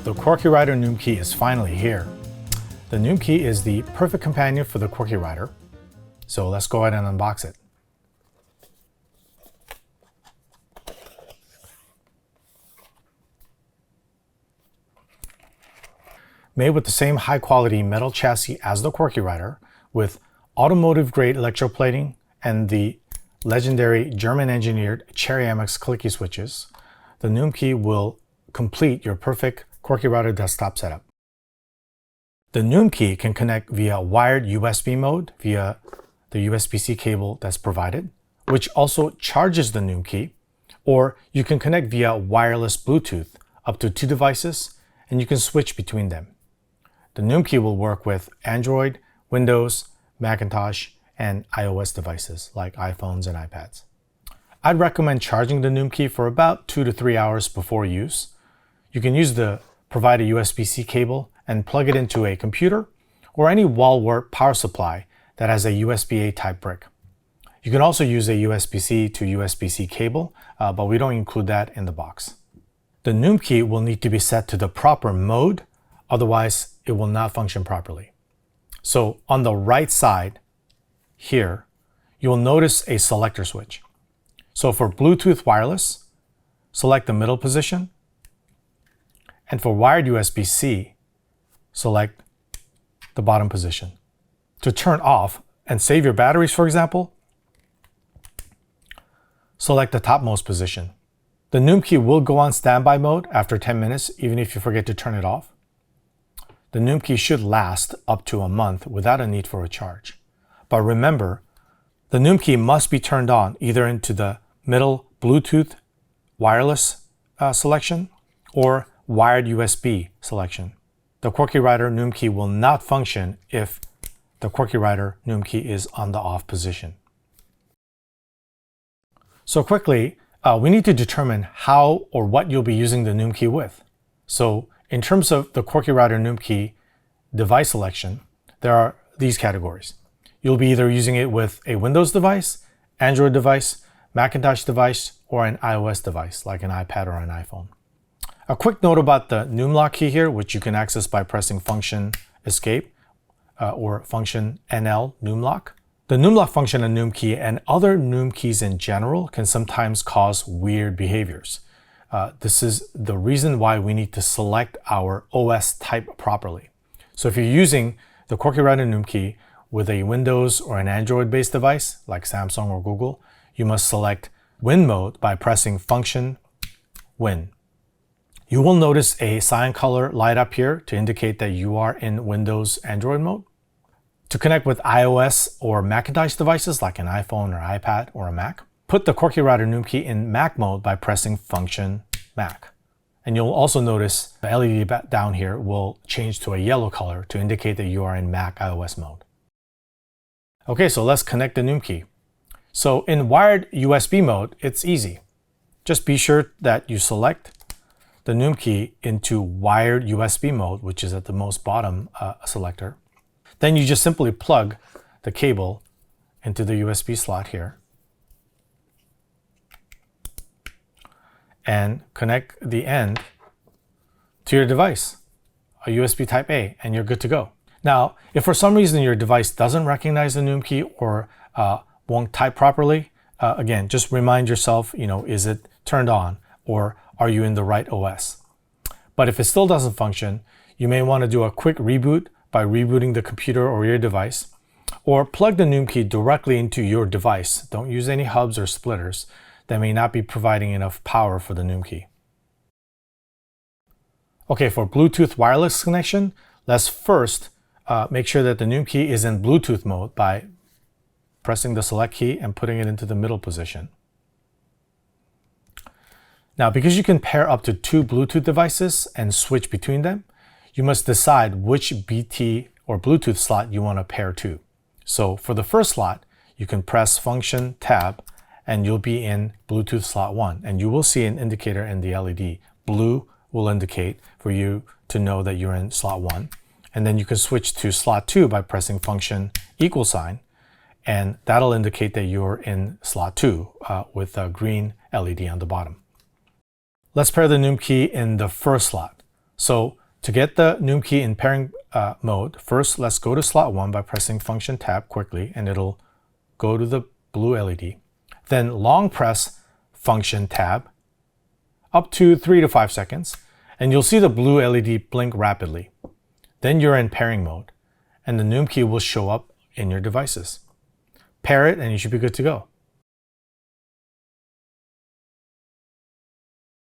The Qwerkywriter Numkey is finally here. The Numkey is the perfect companion for the Qwerkywriter, so let's go ahead and unbox it. Made with the same high-quality metal chassis as the Qwerkywriter, with automotive-grade electroplating and the legendary German-engineered Cherry MX clicky switches, the Numkey will complete your perfect Qwerkywriter desktop setup. The Numkey can connect via wired USB mode via the USB-C cable that's provided, which also charges the Numkey, or you can connect via wireless Bluetooth up to 2 devices, and you can switch between them. The Numkey will work with Android, Windows, Macintosh, and iOS devices like iPhones and iPads. I'd recommend charging the Numkey for about 2 to 3 hours before use. You can use the provided USB-C cable and plug it into a computer or any wall-wart power supply that has a USB-A type brick. You can also use a USB-C to USB-C cable, but we don't include that in the box. The Numkey will need to be set to the proper mode, otherwise it will not function properly. So on the right side here, you will notice a selector switch. So for Bluetooth wireless, select the middle position, and for wired USB-C, select the bottom position. To turn off and save your batteries, for example, select the topmost position. The Numkey will go on standby mode after 10 minutes, even if you forget to turn it off. The Numkey should last up to a month without a need for a charge. But remember, the Numkey must be turned on either into the middle Bluetooth wireless selection or wired USB selection. The Qwerkywriter Numkey will not function if the Qwerkywriter Numkey is on the off position. So quickly, we need to determine how or what you'll be using the Numkey with. So in terms of the Qwerkywriter Numkey device selection, there are these categories. You'll be either using it with a Windows device, Android device, Macintosh device, or an iOS device like an iPad or an iPhone. A quick note about the Numlock key here, which you can access by pressing function escape or function NL Numlock. The Numlock function on Numkey and other Numkeys in general can sometimes cause weird behaviors. This is the reason why we need to select our OS type properly. So if you're using the Qwerkywriter Numkey with a Windows or an Android-based device like Samsung or Google, you must select Win mode by pressing function Win. You will notice a cyan color light up here to indicate that you are in Windows Android mode. To connect with iOS or Macintosh devices like an iPhone or iPad or a Mac, put the Qwerkywriter Numkey in Mac mode by pressing function Mac. And you'll also notice the LED down here will change to a yellow color to indicate that you are in Mac iOS mode. Okay, so let's connect the Numkey. So in wired USB mode, it's easy. Just be sure that you select the Numkey into wired USB mode, which is at the most bottom selector. Then you just simply plug the cable into the USB slot here and connect the end to your device, a USB type A, and you're good to go. Now, if for some reason your device doesn't recognize the Numkey or won't type properly, again, just remind yourself, is it turned on or are you in the right OS? But if it still doesn't function, you may want to do a quick reboot by rebooting the computer or your device, or plug the Numkey directly into your device. Don't use any hubs or splitters that may not be providing enough power for the Numkey. Okay, for Bluetooth wireless connection, let's first make sure that the Numkey is in Bluetooth mode by pressing the select key and putting it into the middle position. Now, because you can pair up to 2 Bluetooth devices and switch between them, you must decide which BT or Bluetooth slot you want to pair to. So for the first slot, you can press function tab and you'll be in Bluetooth slot 1, and you will see an indicator in the LED. Blue will indicate for you to know that you're in slot 1. And then you can switch to slot 2 by pressing function $, and that'll indicate that you're in slot 2 with a green LED on the bottom. Let's pair the Numkey in the first slot. So to get the Numkey in pairing mode, first let's go to slot 1 by pressing function tab quickly, and it'll go to the blue LED. Then long press function tab up to 3 to 5 seconds, and you'll see the blue LED blink rapidly. Then you're in pairing mode, and the Numkey will show up in your devices. Pair it and you should be good to go.